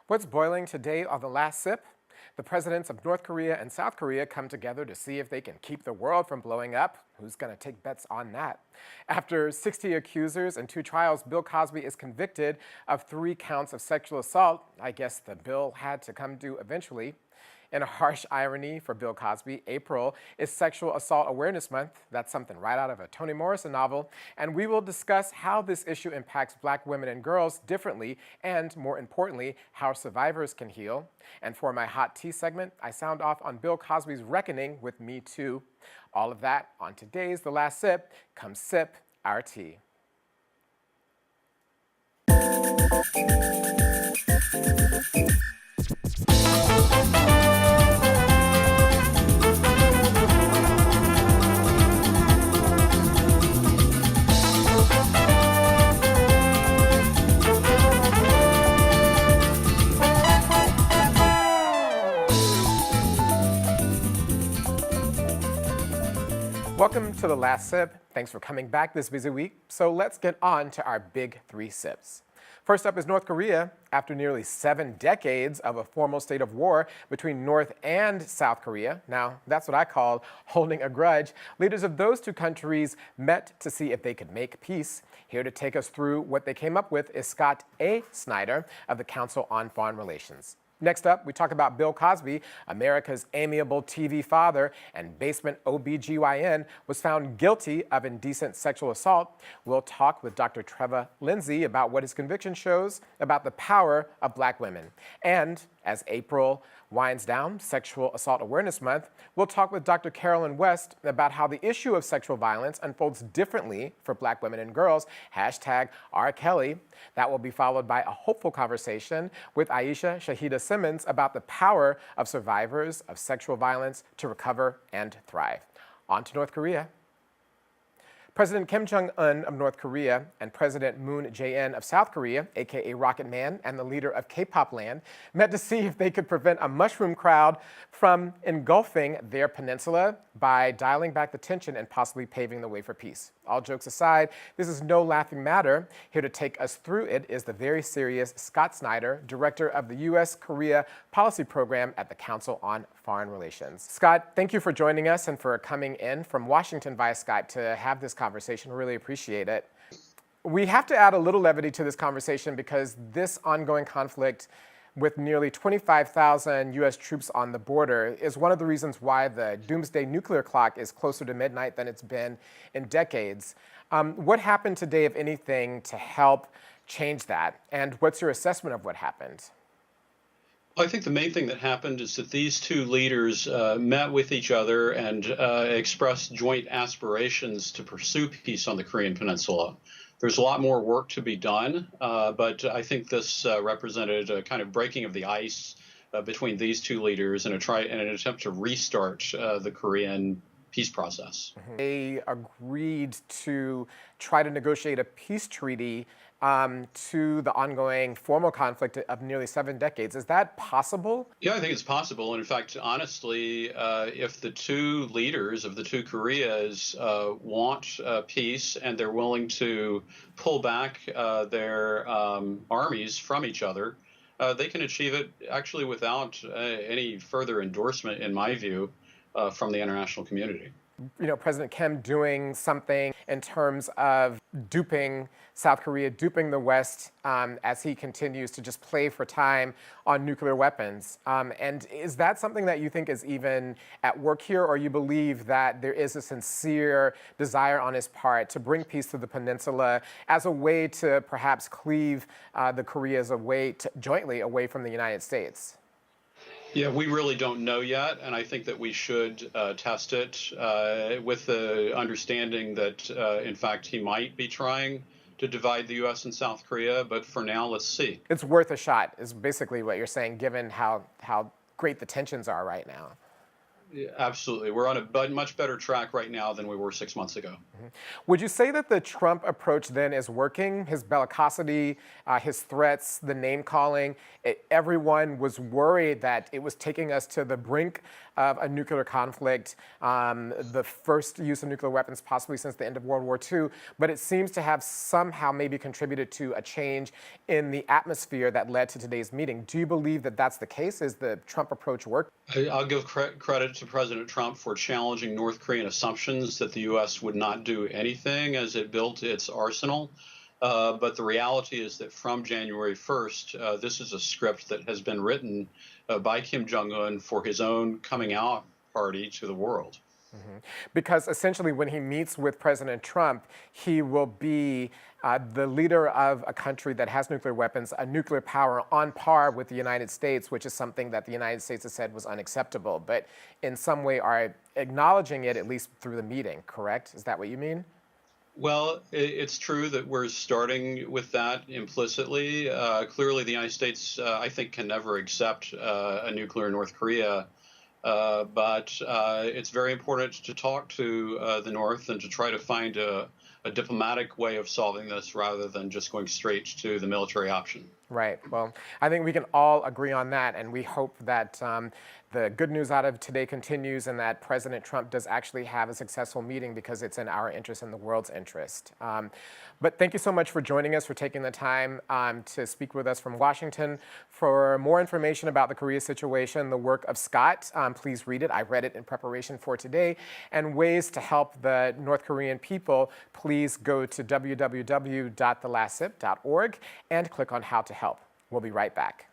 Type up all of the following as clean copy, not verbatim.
What's boiling today on the last sip? The presidents of North Korea and South Korea come together to see if they can keep the world from blowing up. Who's going to take bets on that? After 60 accusers and 2 trials, Bill Cosby is convicted of 3 counts of sexual assault. I guess the bill had to come due eventually. In a harsh irony for Bill Cosby, April is Sexual Assault Awareness Month. That's something right out of a Toni Morrison novel. And we will discuss how this issue impacts Black women and girls differently, and more importantly, how survivors can heal. And for my hot tea segment, I sound off on Bill Cosby's reckoning with Me Too. All of that on today's The Last Sip. Come sip our tea. Welcome to The Last Sip. Thanks for coming back this busy week. So let's get on to our big 3 sips. First up is North Korea. After nearly 7 decades of a formal state of war between North and South Korea, now that's what I call holding a grudge, leaders of those 2 countries met to see if they could make peace. Here to take us through what they came up with is Scott A. Snyder of the Council on Foreign Relations. Next up, we talk about Bill Cosby, America's amiable TV father and basement OBGYN, was found guilty of indecent sexual assault. We'll talk with Dr. Trevor Lindsay about what his conviction shows about the power of Black women. And as April winds down, Sexual Assault Awareness Month, we'll talk with Dr. Carolyn West about how the issue of sexual violence unfolds differently for Black women and girls. Hashtag R. Kelly. That will be followed by a hopeful conversation with Aisha Shahida Simmons about the power of survivors of sexual violence to recover and thrive. On to North Korea. President Kim Jong-un of North Korea and President Moon Jae-in of South Korea, aka Rocket Man, and the leader of K-pop land, met to see if they could prevent a mushroom cloud from engulfing their peninsula by dialing back the tension and possibly paving the way for peace. All jokes aside, this is no laughing matter. Here to take us through it is the very serious Scott Snyder, director of the U.S.-Korea Policy Program at the Council on Foreign Relations. Scott, thank you for joining us and for coming in from Washington via Skype to have this conversation. Really appreciate it. We have to add a little levity to this conversation because this ongoing conflict with nearly 25,000 U.S. troops on the border is one of the reasons why the doomsday nuclear clock is closer to midnight than it's been in decades. What happened today, if anything, to help change that? And what's your assessment of what happened? I think the main thing that happened is that these 2 leaders met with each other and expressed joint aspirations to pursue peace on the Korean Peninsula. There's a lot more work to be done, but I think this represented a kind of breaking of the ice between these 2 leaders in an attempt to restart the Korean peace process. They agreed to try to negotiate a peace treaty to the ongoing formal conflict of nearly 7 decades. Is that possible? Yeah, I think it's possible. And in fact, honestly, if the 2 leaders of the 2 Koreas want peace and they're willing to pull back their armies from each other, they can achieve it actually without any further endorsement, in my view, from the international community. You know, President Kim doing something in terms of duping South Korea, duping the West as he continues to just play for time on nuclear weapons. And is that something that you think is even at work here, or you believe that there is a sincere desire on his part to bring peace to the peninsula as a way to perhaps cleave the Koreas jointly away from the United States? Yeah, we really don't know yet, and I think that we should test it with the understanding that, in fact, he might be trying to divide the U.S. and South Korea, but for now, let's see. It's worth a shot, is basically what you're saying, given how great the tensions are right now. Yeah, absolutely. We're on a much better track right now than we were 6 months ago. Would you say that the Trump approach then is working? His bellicosity, his threats, the name calling, everyone was worried that it was taking us to the brink of a nuclear conflict, the first use of nuclear weapons possibly since the end of World War II. But it seems to have somehow maybe contributed to a change in the atmosphere that led to today's meeting. Do you believe that that's the case? Is the Trump approach working? I'll give credit to President Trump for challenging North Korean assumptions that the U.S. would not do anything as it built its arsenal. But the reality is that from January 1st, this is a script that has been written by Kim Jong-un for his own coming out party to the world. Because essentially, when he meets with President Trump, he will be the leader of a country that has nuclear weapons, a nuclear power on par with the United States, which is something that the United States has said was unacceptable, but in some way are acknowledging it, at least through the meeting, correct? Is that what you mean? Well, it's true that we're starting with that implicitly. Clearly, the United States, I think, can never accept a nuclear North Korea. But it's very important to talk to the North and to try to find a diplomatic way of solving this rather than just going straight to the military option. Right. Well, I think we can all agree on that, and we hope that the good news out of today continues and that President Trump does actually have a successful meeting because it's in our interest and the world's interest. But thank you so much for joining us, for taking the time to speak with us from Washington. For more information about the Korea situation, the work of Scott, please read it. I read it in preparation for today. And ways to help the North Korean people, please go to www.thelastsip.org and click on How to Help. We'll be right back.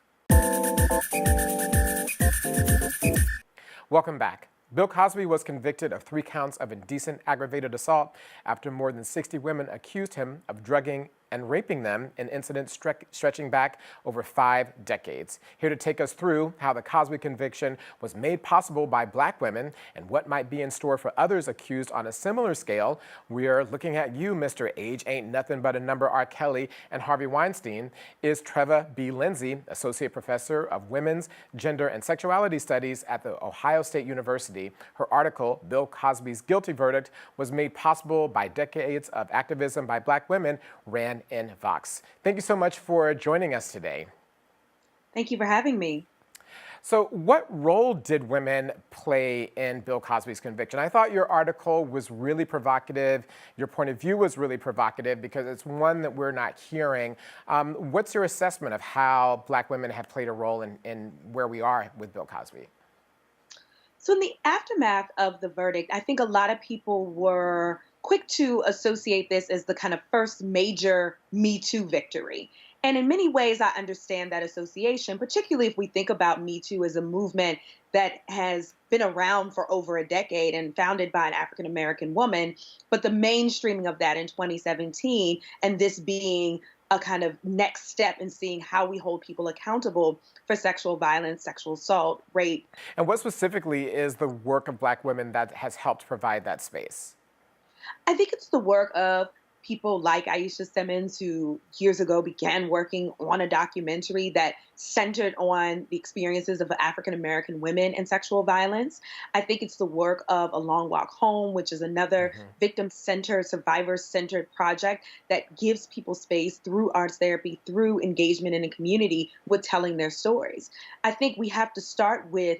Welcome back. Bill Cosby was convicted of 3 counts of indecent aggravated assault after more than 60 women accused him of drugging and raping them in incidents stretching back over 5 decades. Here to take us through how the Cosby conviction was made possible by Black women and what might be in store for others accused on a similar scale, we are looking at you, Mr. Age Ain't Nothing But a Number R. Kelly and Harvey Weinstein, is Treva B. Lindsay, Associate Professor of Women's, Gender, and Sexuality Studies at the Ohio State University. Her article, Bill Cosby's Guilty Verdict, was made possible by decades of activism by Black women, ran in Vox. Thank you so much for joining us today. Thank you for having me. So what role did women play in Bill Cosby's conviction? I thought your article was really provocative. Your point of view was really provocative because it's one that we're not hearing. What's your assessment of how Black women have played a role in where we are with Bill Cosby? So in the aftermath of the verdict, I think a lot of people were quick to associate this as the kind of first major Me Too victory. And in many ways, I understand that association, particularly if we think about Me Too as a movement that has been around for over a decade and founded by an African-American woman. But the mainstreaming of that in 2017 and this being a kind of next step in seeing how we hold people accountable for sexual violence, sexual assault, rape. And what specifically is the work of Black women that has helped provide that space? I think it's the work of people like Aisha Simmons, who years ago began working on a documentary that centered on the experiences of African-American women and sexual violence. I think it's the work of A Long Walk Home, which is another victim-centered, survivor-centered project that gives people space through arts therapy, through engagement in a community with telling their stories. I think we have to start with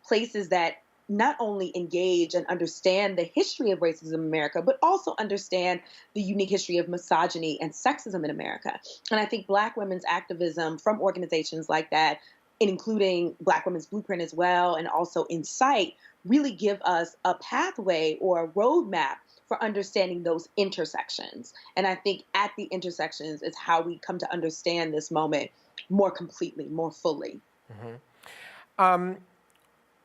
places that not only engage and understand the history of racism in America, but also understand the unique history of misogyny and sexism in America. And I think Black women's activism from organizations like that, including Black Women's Blueprint as well, and also Incite, really give us a pathway or a roadmap for understanding those intersections. And I think at the intersections is how we come to understand this moment more completely, more fully.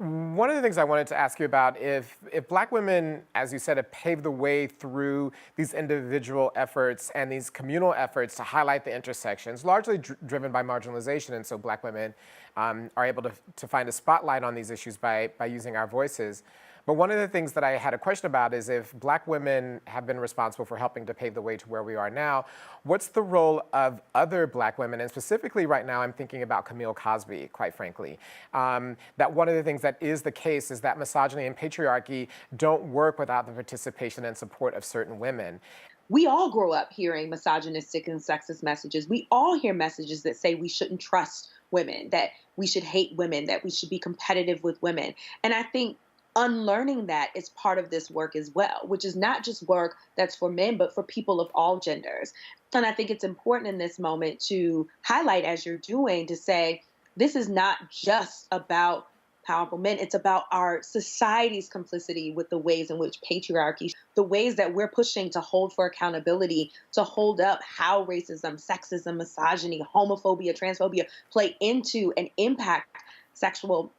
One of the things I wanted to ask you about, if Black women, as you said, have paved the way through these individual efforts and these communal efforts to highlight the intersections, largely driven by marginalization, and so Black women are able to find a spotlight on these issues by using our voices. But one of the things that I had a question about is if Black women have been responsible for helping to pave the way to where we are now, what's the role of other Black women? And specifically right now, I'm thinking about Camille Cosby, quite frankly. That one of the things that is the case is that misogyny and patriarchy don't work without the participation and support of certain women. We all grow up hearing misogynistic and sexist messages. We all hear messages that say we shouldn't trust women, that we should hate women, that we should be competitive with women. And I think unlearning that is part of this work as well, which is not just work that's for men, but for people of all genders. And I think it's important in this moment to highlight, as you're doing, to say, this is not just about powerful men. It's about our society's complicity with the ways in which patriarchy, the ways that we're pushing to hold for accountability, to hold up how racism, sexism, misogyny, homophobia, transphobia play into and impact sexual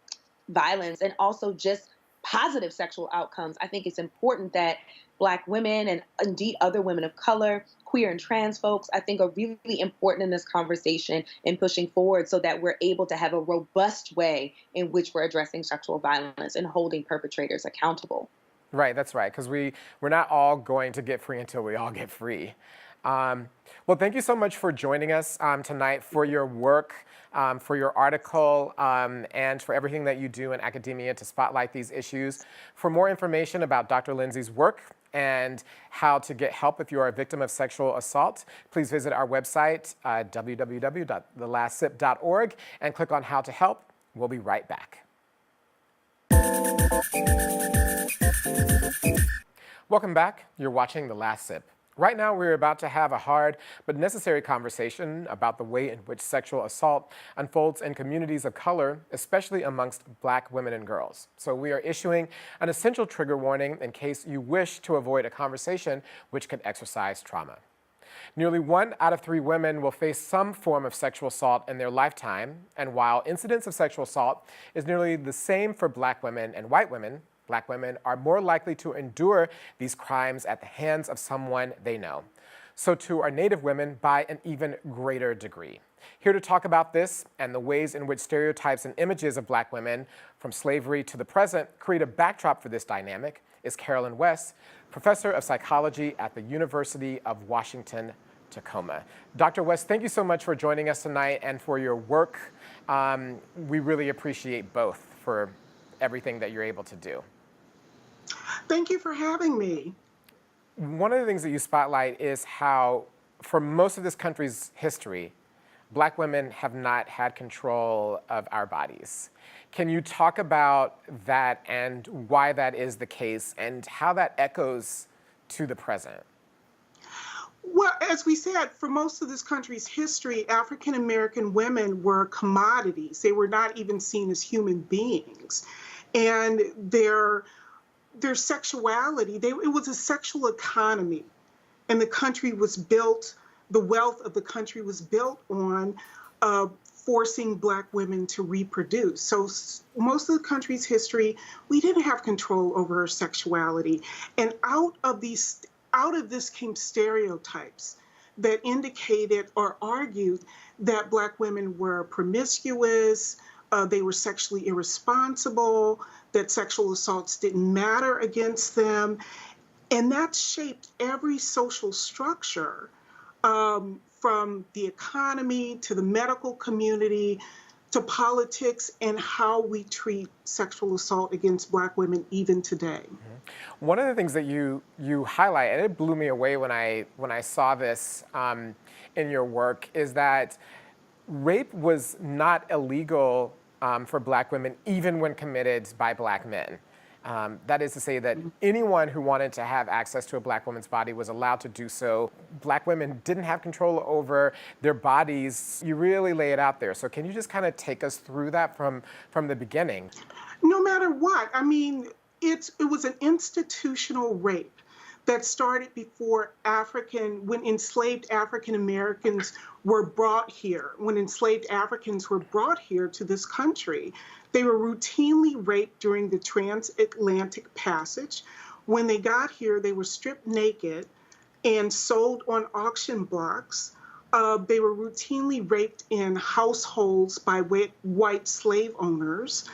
violence and also just positive sexual outcomes. I think it's important that Black women and indeed other women of color, queer and trans folks, I think are really important in this conversation in pushing forward so that we're able to have a robust way in which we're addressing sexual violence and holding perpetrators accountable. Right, that's right, because we're not all going to get free until we all get free. Well, thank you so much for joining us tonight, for your work, for your article, and for everything that you do in academia to spotlight these issues. For more information about Dr. Lindsay's work and how to get help if you are a victim of sexual assault, please visit our website, www.thelastsip.org, and click on How to Help. We'll be right back. Welcome back. You're watching The Last Sip. Right now, we're about to have a hard but necessary conversation about the way in which sexual assault unfolds in communities of color, especially amongst Black women and girls. So we are issuing an essential trigger warning in case you wish to avoid a conversation which could exercise trauma. Nearly 1 out of 3 women will face some form of sexual assault in their lifetime, and while incidence of sexual assault is nearly the same for Black women and white women, Black women are more likely to endure these crimes at the hands of someone they know. So too are Native women by an even greater degree. Here to talk about this and the ways in which stereotypes and images of Black women from slavery to the present create a backdrop for this dynamic is Carolyn West, professor of psychology at the University of Washington, Tacoma. Dr. West, thank you so much for joining us tonight and for your work. We really appreciate both for everything that you're able to do. Thank you for having me. One of the things that you spotlight is how, for most of this country's history, Black women have not had control of our bodies. Can you talk about that and why that is the case and how that echoes to the present? Well, as we said, for most of this country's history, African American women were commodities. They were not even seen as human beings. And their sexuality, it was a sexual economy. And the country was built, the wealth of the country was built on forcing Black women to reproduce. So most of the country's history, we didn't have control over our sexuality. And out of this came stereotypes that indicated or argued that Black women were promiscuous, they were sexually irresponsible, that sexual assaults didn't matter against them. And that shaped every social structure, from the economy to the medical community to politics and how we treat sexual assault against Black women even today. Mm-hmm. One of the things that you highlight, and it blew me away when I saw this in your work, is that rape was not illegal for Black women, even when committed by Black men. That is to say that anyone who wanted to have access to a Black woman's body was allowed to do so. Black women didn't have control over their bodies. You really lay it out there. So can you just kind of take us through that from the beginning? No matter what, I mean, it was an institutional rape that started before when enslaved African Americans were brought here, when enslaved Africans were brought here to this country. They were routinely raped during the transatlantic passage. When they got here, they were stripped naked and sold on auction blocks. They were routinely raped in households by white slave owners.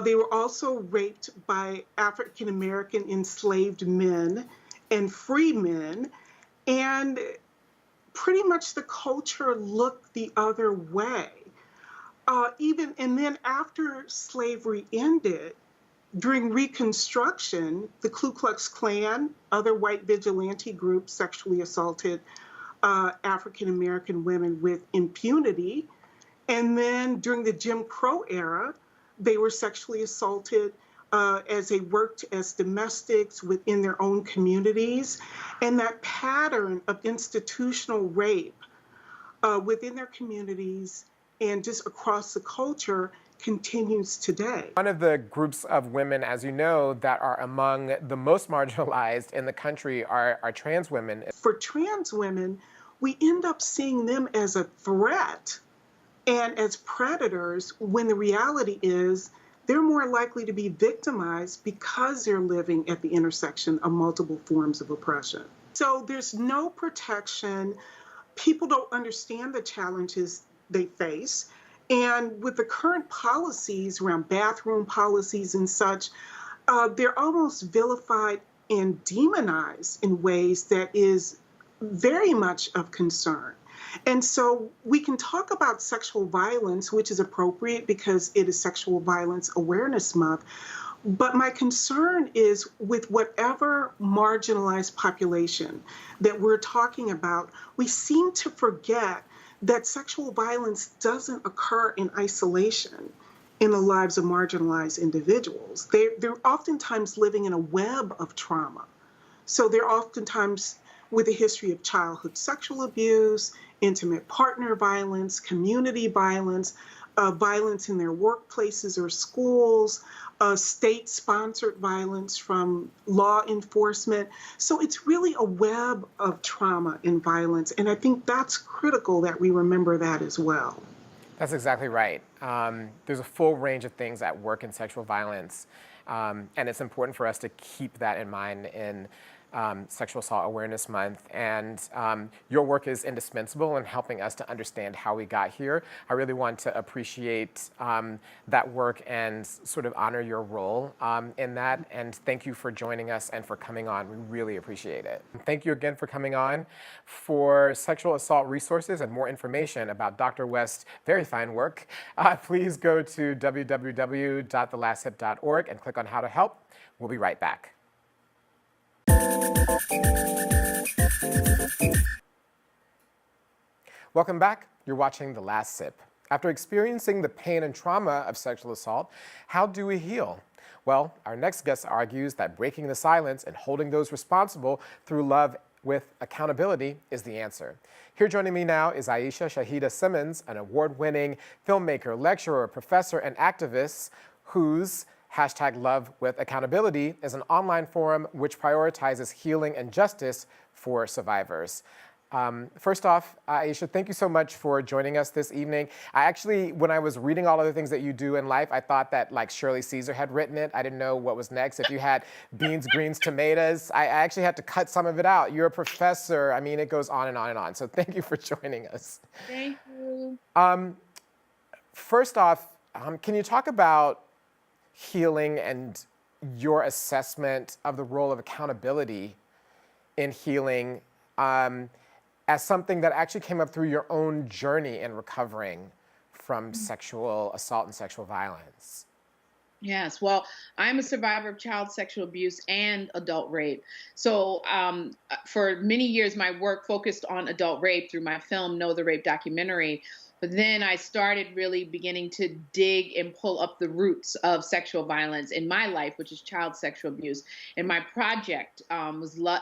They were also raped by African American enslaved men and free men. And pretty much the culture looked the other way. And then after slavery ended, during Reconstruction, the Ku Klux Klan, other white vigilante groups sexually assaulted African American women with impunity. And then during the Jim Crow era, they were sexually assaulted as they worked as domestics within their own communities. And that pattern of institutional rape within their communities and just across the culture continues today. One of the groups of women, as you know, that are among the most marginalized in the country are trans women. For trans women, we end up seeing them as a threat and as predators when the reality is they're more likely to be victimized because they're living at the intersection of multiple forms of oppression. So there's no protection. People don't understand the challenges they face. And with the current policies around bathroom policies and such, they're almost vilified and demonized in ways that is very much of concern. And so we can talk about sexual violence, which is appropriate because it is Sexual Violence Awareness Month. But my concern is with whatever marginalized population that we're talking about, we seem to forget that sexual violence doesn't occur in isolation in the lives of marginalized individuals. They're oftentimes living in a web of trauma. So they're oftentimes with a history of childhood sexual abuse, intimate partner violence, community violence, violence in their workplaces or schools, state-sponsored violence from law enforcement. So it's really a web of trauma and violence. And I think that's critical that we remember that as well. That's exactly right. There's a full range of things at work in sexual violence. And it's important for us to keep that in mind in Sexual Assault Awareness Month. And your work is indispensable in helping us to understand how we got here. I really want to appreciate that work and sort of honor your role in that. And thank you for joining us and for coming on. We really appreciate it. Thank you again for coming on. For sexual assault resources and more information about Dr. West's very fine work, please go to www.thelasthip.org and click on How to Help. We'll be right back. Welcome back. You're watching The Last Sip. After experiencing the pain and trauma of sexual assault, how do we heal? Well, our next guest argues that breaking the silence and holding those responsible through love with accountability is the answer. Here joining me now is Aisha Shahida Simmons, an award-winning filmmaker, lecturer, professor, and activist whose #Love with Accountability is an online forum which prioritizes healing and justice for survivors. First off, Aisha, thank you so much for joining us this evening. I actually, when I was reading all of the things that you do in life, I thought that like Shirley Caesar had written it. I didn't know what was next. If you had beans, greens, tomatoes, I actually had to cut some of it out. You're a professor. I mean, it goes on and on and on. So thank you for joining us. Thank you. First off, can you talk about healing and your assessment of the role of accountability in healing as something that actually came up through your own journey in recovering from sexual assault and sexual violence? Yes, well, I'm a survivor of child sexual abuse and adult rape. So for many years, my work focused on adult rape through my film, Know the Rape documentary. But then I started really beginning to dig and pull up the roots of sexual violence in my life, which is child sexual abuse. And my project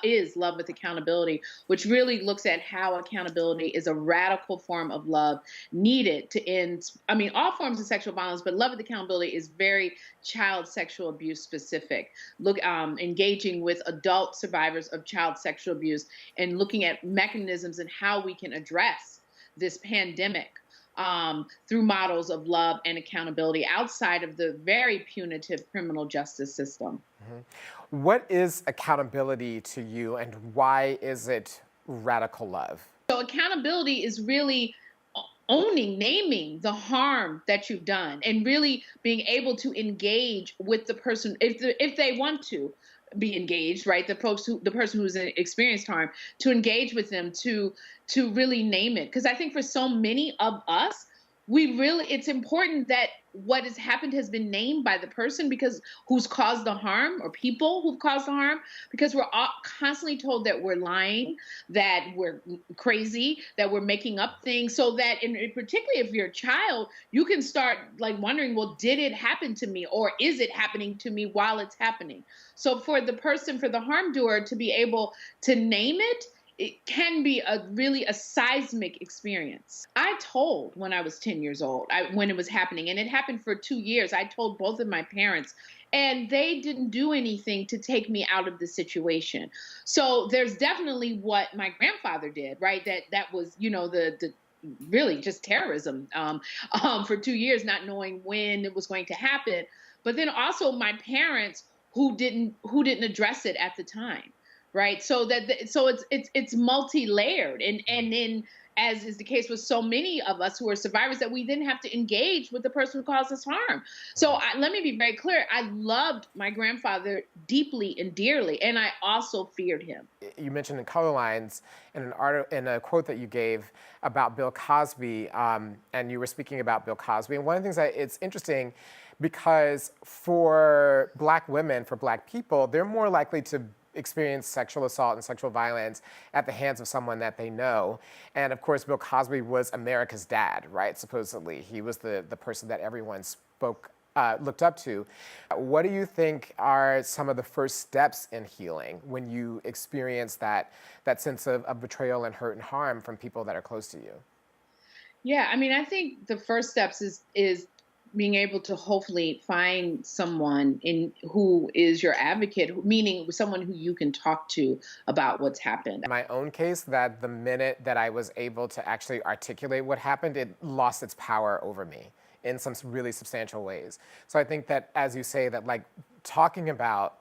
is Love with Accountability, which really looks at how accountability is a radical form of love needed to end, all forms of sexual violence, but Love with Accountability is very child sexual abuse specific. Engaging with adult survivors of child sexual abuse and looking at mechanisms and how we can address this pandemic through models of love and accountability outside of the very punitive criminal justice system. Mm-hmm. What is accountability to you, and why is it radical love? So accountability is really owning, naming the harm that you've done, and really being able to engage with the person if they want to be engaged, right? The person who's experienced harm, to engage with them, to really name it. Because I think for so many of us, it's important that what has happened has been named by the person because who's caused the harm, or people who've caused the harm, because we're all constantly told that we're lying, that we're crazy, that we're making up things, so that particularly if you're a child, you can start like wondering, well, did it happen to me, or is it happening to me while it's happening? So for the harm doer to be able to name it can be really a seismic experience. I told when I was 10 years old, when it was happening, and it happened for 2 years. I told both of my parents, and they didn't do anything to take me out of the situation. So there's definitely what my grandfather did, right? That was, the really just terrorism for 2 years, not knowing when it was going to happen. But then also my parents who didn't address it at the time. Right. So it's multi-layered. And then, as is the case with so many of us who are survivors, that we then have to engage with the person who caused us harm. So let me be very clear. I loved my grandfather deeply and dearly, and I also feared him. You mentioned in Color Lines in a quote that you gave about Bill Cosby, and you were speaking about Bill Cosby. And one of the things it's interesting because for Black women, for Black people, they're more likely to experience sexual assault and sexual violence at the hands of someone that they know. And of course, Bill Cosby was America's dad, right? Supposedly, he was the person that everyone looked up to. What do you think are some of the first steps in healing when you experience that sense of betrayal and hurt and harm from people that are close to you? Yeah, I mean, I think the first steps is being able to hopefully find someone who is your advocate, meaning someone who you can talk to about what's happened. In my own case, that the minute that I was able to actually articulate what happened, it lost its power over me in some really substantial ways. So I think that, as you say, that like talking about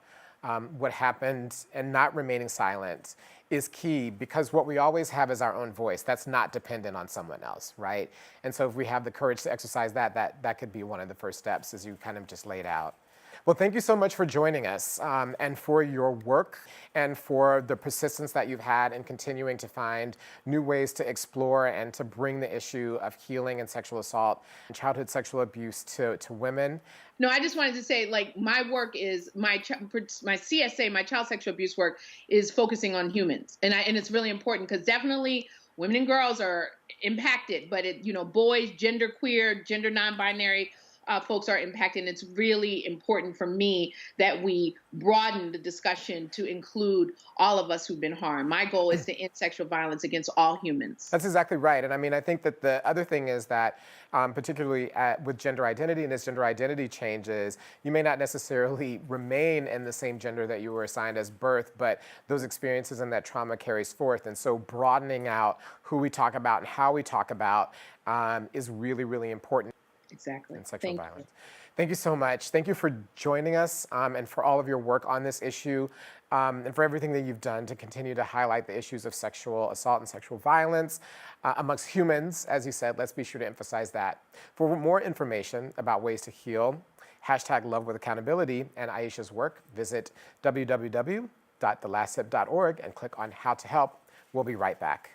what happened and not remaining silent is key, because what we always have is our own voice that's not dependent on someone else, right? And so if we have the courage to exercise that could be one of the first steps, as you kind of just laid out. Well, thank you so much for joining us and for your work and for the persistence that you've had in continuing to find new ways to explore and to bring the issue of healing and sexual assault and childhood sexual abuse to women. No, I just wanted to say, like, my work is my CSA, my child sexual abuse work is focusing on humans, and it's really important because definitely women and girls are impacted, but boys, gender queer, gender non-binary folks are impacted. And it's really important for me that we broaden the discussion to include all of us who've been harmed. My goal is to end sexual violence against all humans. That's exactly right. And I mean, I think that the other thing is that particularly with gender identity, and as gender identity changes, you may not necessarily remain in the same gender that you were assigned as birth, but those experiences and that trauma carries forth. And so broadening out who we talk about and how we talk about is really, really important. Exactly. And sexual violence. Thank you so much. Thank you for joining us and for all of your work on this issue and for everything that you've done to continue to highlight the issues of sexual assault and sexual violence amongst humans. As you said, let's be sure to emphasize that. For more information about ways to heal, #LoveWithAccountability and Aisha's work, visit www.thelastSip.org and click on How to Help. We'll be right back.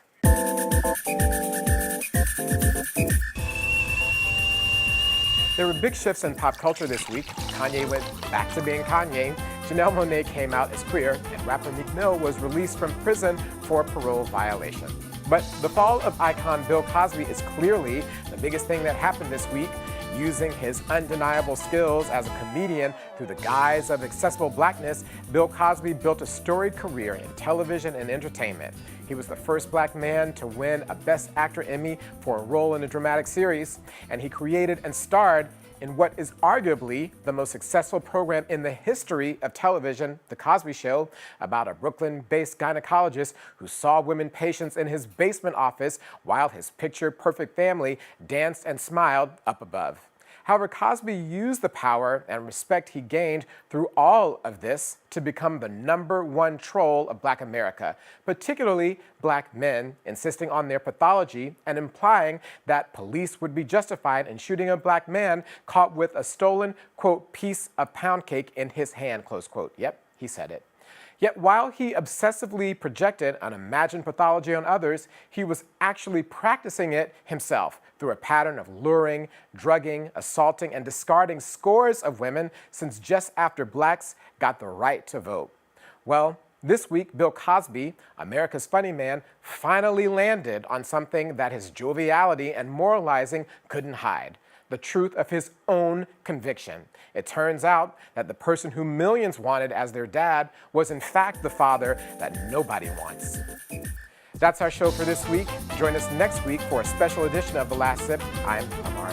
There were big shifts in pop culture this week. Kanye went back to being Kanye, Janelle Monáe came out as queer, and rapper Meek Mill was released from prison for parole violation. But the fall of icon Bill Cosby is clearly the biggest thing that happened this week. Using his undeniable skills as a comedian through the guise of accessible blackness, Bill Cosby built a storied career in television and entertainment. He was the first Black man to win a Best Actor Emmy for a role in a dramatic series, and he created and starred in what is arguably the most successful program in the history of television, The Cosby Show, about a Brooklyn-based gynecologist who saw women patients in his basement office while his picture-perfect family danced and smiled up above. However, Cosby used the power and respect he gained through all of this to become the #1 troll of Black America, particularly Black men, insisting on their pathology and implying that police would be justified in shooting a Black man caught with a stolen, quote, piece of pound cake in his hand, close quote. Yep, he said it. Yet while he obsessively projected an imagined pathology on others, he was actually practicing it himself through a pattern of luring, drugging, assaulting, and discarding scores of women since just after Blacks got the right to vote. Well, this week, Bill Cosby, America's funny man, finally landed on something that his joviality and moralizing couldn't hide: the truth of his own conviction. It turns out that the person who millions wanted as their dad was in fact the father that nobody wants. That's our show for this week. Join us next week for a special edition of The Last Sip. I'm Amar.